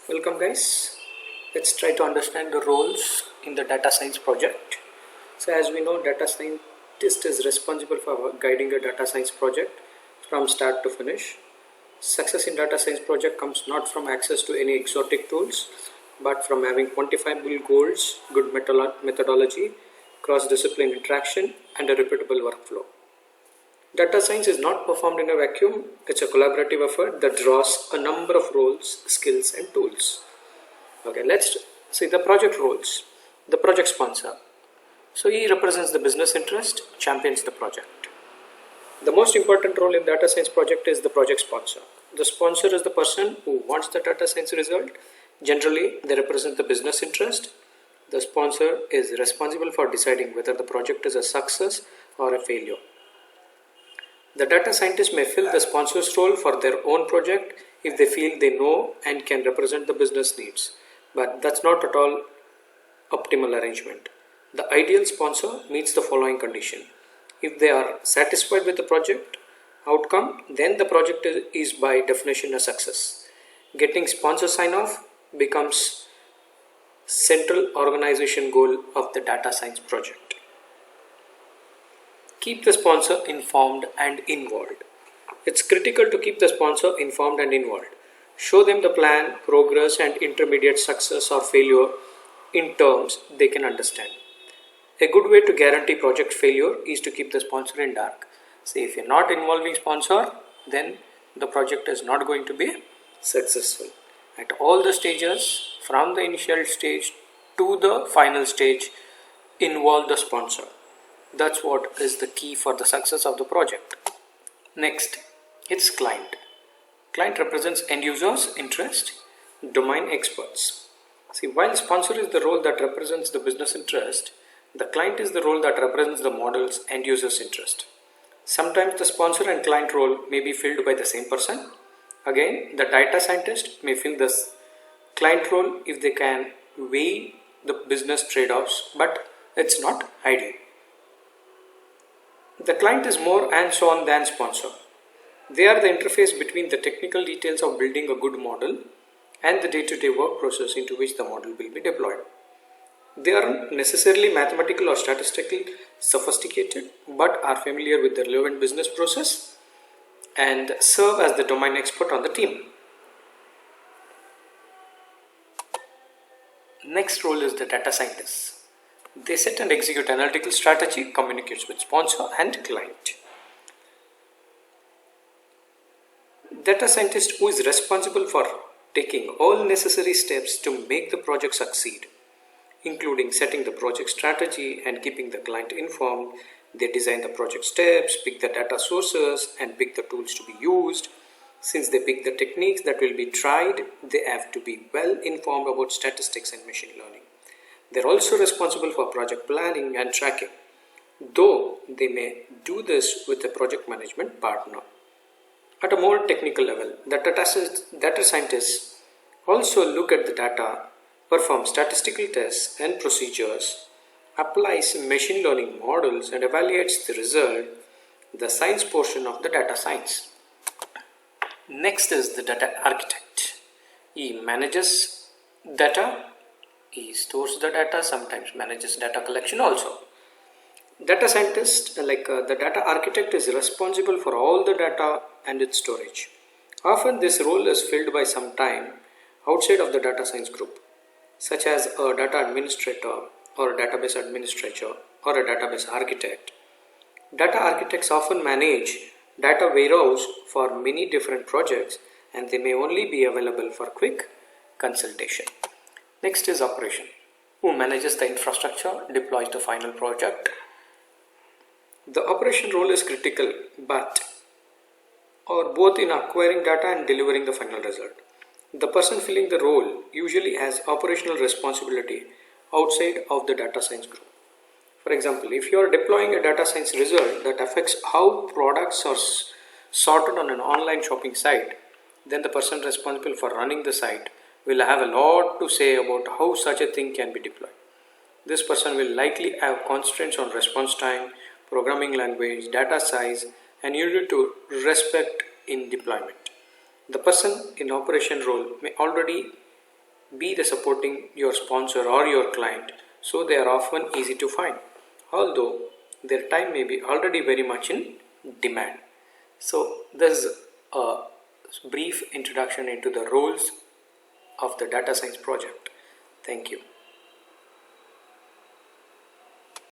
Welcome guys. Let's try to understand the roles in the data science project. So as we know, data scientist is responsible for guiding a data science project from start to finish. Success in data science project comes not from access to any exotic tools, but from having quantifiable goals, good methodology, cross-discipline interaction, and a repeatable workflow. Data science is not performed in a vacuum. It's a collaborative effort that draws a number of roles, skills, and tools. Okay, let's see the project roles. The project sponsor. So he represents the business interest, champions the project. The most important role in data science project is the project sponsor. The sponsor is the person who wants the data science result. Generally, they represent the business interest. The sponsor is responsible for deciding whether the project is a success or a failure. The data scientist may fill the sponsor's role for their own project if they feel they know and can represent the business needs. But that's not at all optimal arrangement. The ideal sponsor meets the following condition. If they are satisfied with the project outcome, then the project is by definition a success. Getting sponsor sign-off becomes central organization goal of the data science project. Keep the sponsor informed and involved. It's critical to keep the sponsor informed and involved. Show them the plan, progress, and intermediate success or failure in terms they can understand. A good way to guarantee project failure is to keep the sponsor in dark. Say if you're not involving sponsor, then the project is not going to be successful. At all the stages, from the initial stage to the final stage, involve the sponsor. That's what is the key for the success of the project. Next, it's client. Client represents end users' interest, domain experts. See, while sponsor is the role that represents the business interest, the client is the role that represents the model's end users' interest. Sometimes the sponsor and client role may be filled by the same person. Again, the data scientist may fill the client role if they can weigh the business trade-offs, but it's not ideal. The client is more hands-on than sponsor. They are the interface between the technical details of building a good model and the day-to-day work process into which the model will be deployed. They aren't necessarily mathematical or statistically sophisticated, but are familiar with the relevant business process and serve as the domain expert on the team. Next role is the data scientist. They set and execute analytical strategy, communicates with sponsor and client. Data scientist who is responsible for taking all necessary steps to make the project succeed, including setting the project strategy and keeping the client informed. They design the project steps, pick the data sources, and pick the tools to be used. Since they pick the techniques that will be tried, they have to be well informed about statistics and machine learning. They're also responsible for project planning and tracking, though they may do this with a project management partner. At a more technical level, the data scientists also look at the data, perform statistical tests and procedures, applies machine learning models, and evaluates the result, the science portion of the data science. Next is the data architect. He manages data. He stores the data, sometimes manages data collection also. Data scientist, the data architect, is responsible for all the data and its storage. Often this role is filled by some time outside of the data science group, such as a data administrator or a database administrator or a database architect. Data architects often manage data warehouse for many different projects, and they may only be available for quick consultation. Next is operation, who manages the infrastructure, deploys the final project. The operation role is critical, both in acquiring data and delivering the final result. The person filling the role usually has operational responsibility outside of the data science group. For example, if you are deploying a data science result that affects how products are sorted on an online shopping site, then the person responsible for running the site will have a lot to say about how such a thing can be deployed. This person will likely have constraints on response time, programming language, data size, and you need to respect in deployment. The person in operation role may already be the supporting your sponsor or your client, so they are often easy to find, although their time may be already very much in demand. So this is a brief introduction into the roles of the data science project. Thank you.